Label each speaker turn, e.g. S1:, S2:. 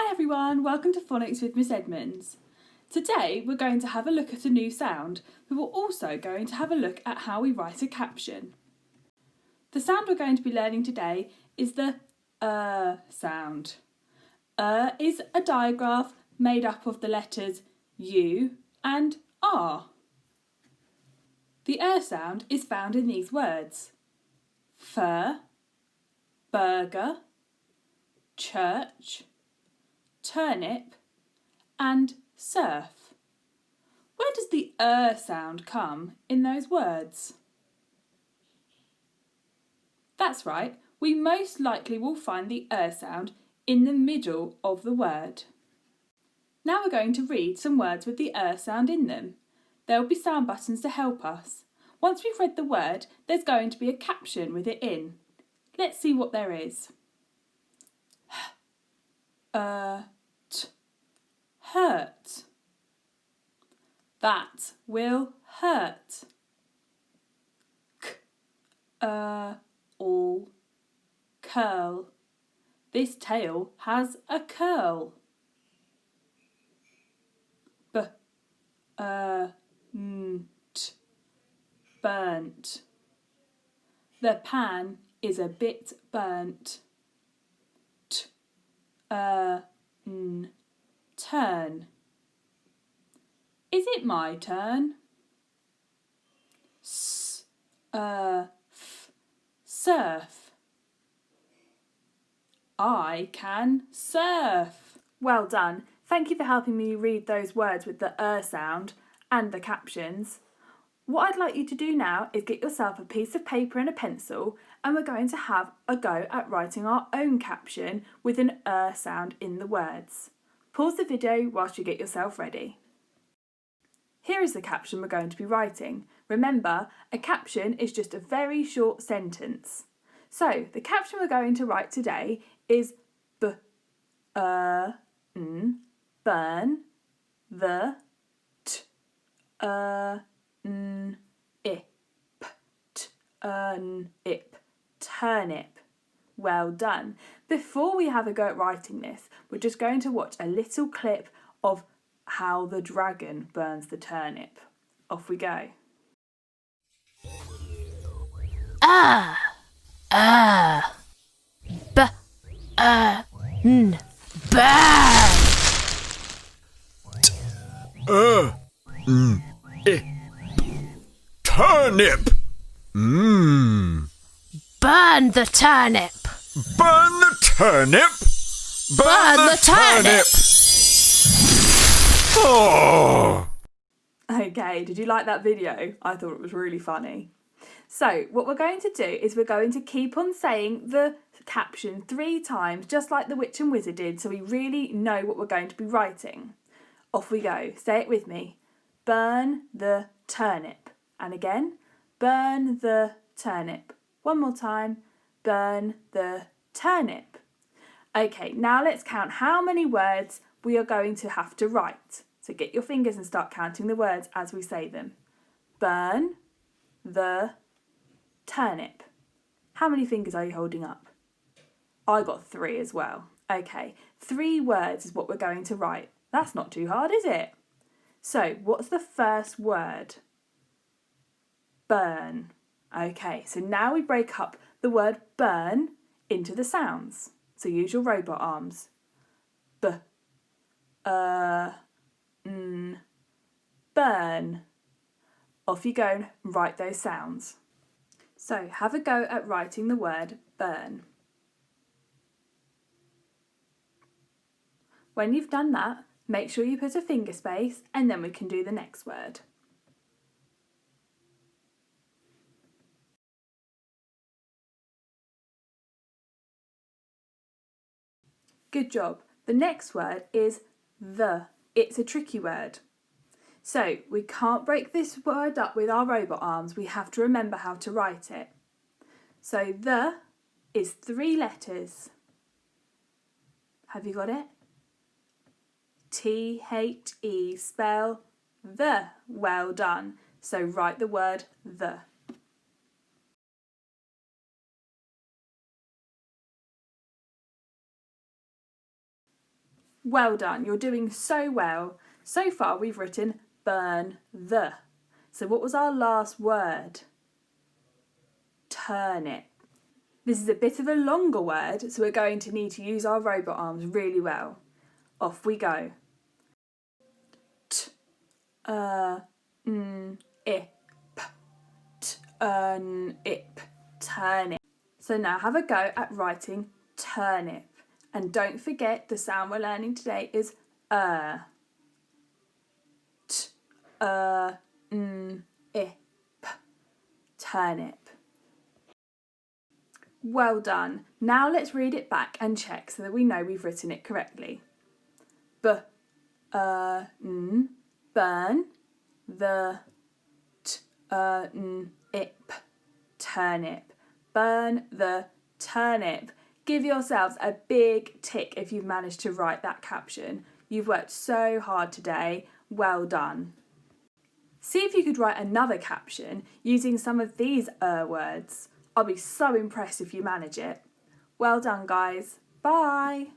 S1: Hi everyone, welcome to Phonics with Miss Edmonds. Today we're going to have a look at a new sound, but we're also going to have a look at how we write a caption. The sound we're going to be learning today is the sound. Is a digraph made up of the letters U and R. The sound is found in these words: fur, burger, church, turnip and surf. Where does the sound come in those words? That's right, we most likely will find the sound in the middle of the word. Now we're going to read some words with the sound in them. There will be sound buttons to help us. Once we've read the word, there's going to be a caption with it in. Let's see what there is. Hurt. That will hurt. All curl. This tail has a curl. Burnt. The pan is a bit burnt. Turn. Is it my turn? Surf. I can surf. Well done. Thank you for helping me read those words with the sound and the captions. What I'd like you to do now is get yourself a piece of paper and a pencil, and we're going to have a go at writing our own caption with an sound in the words. Pause the video whilst you get yourself ready. Here is the caption we're going to be writing. Remember, a caption is just a very short sentence. So, the caption we're going to write today is burn the turnip. Well done. Before we have a go at writing this, we're just going to watch a little clip of how the dragon burns the turnip. Off we go.
S2: Turnip!
S3: Burn the turnip!
S2: Burn the turnip!
S3: Burn the turnip!
S2: Oh!
S1: Okay, did you like that video? I thought it was really funny. So, what we're going to do is we're going to keep on saying the caption 3 times, just like the witch and wizard did, so we really know what we're going to be writing. Off we go. Say it with me. Burn the turnip. And again, burn the turnip. One more time. Burn the turnip. Okay, now let's count how many words we are going to have to write. So get your fingers and start counting the words as we say them. Burn the turnip. How many fingers are you holding up? I got 3 as well. Okay, 3 words is what we're going to write. That's not too hard, is it? So, what's the first word? Burn. Okay, so now we break up the word burn into the sounds. So use your robot arms. Burn. Off you go and write those sounds. So have a go at writing the word burn. When you've done that, make sure you put a finger space and then we can do the next word. Good job. The next word is the. It's a tricky word. So we can't break this word up with our robot arms. We have to remember how to write it. So the is 3 letters. Have you got it? T-H-E, spell the. Well done. So write the word the. Well done, you're doing so well. So far we've written burn the. So what was our last word? Turnip. This is a bit of a longer word, so we're going to need to use our robot arms really well. Off we go. Ip. Turnip. Turnip. So now have a go at writing turnip. And don't forget the sound we're learning today is ip. Turnip. Well done. Now let's read it back and check so that we know we've written it correctly. Burn the turnip. Turnip. Burn the turnip. Give yourselves a big tick if you've managed to write that caption. You've worked so hard today. Well done. See if you could write another caption using some of these words. I'll be so impressed if you manage it. Well done, guys. Bye.